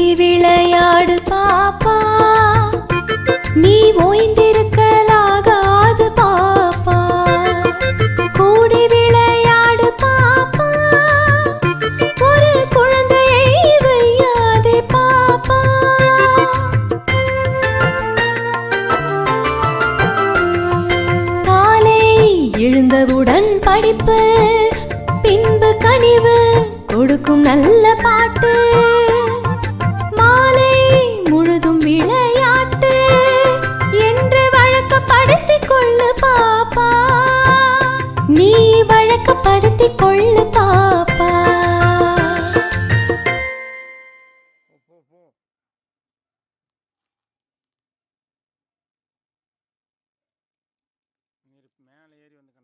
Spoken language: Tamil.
கூடி விளையாடு பாப்பா, நீ ஓய்ந்திருக்கலாகாது பாப்பா. கூடி விளையாடு பாப்பா, ஒரு குழந்தையை வையாதே பாப்பா. காலை எழுந்தவுடன் படிப்பு, பின்பு கனிவு கொடுக்கும் நல்ல பாட்டு. மாலை முழுதும் விளையாட்டு என்று வழக்கப்படுத்திக் கொள்ளு பாப்பா, நீ வழக்கப்படுத்திக் கொள்ளு பாப்பா. மேலே ஏறி வந்து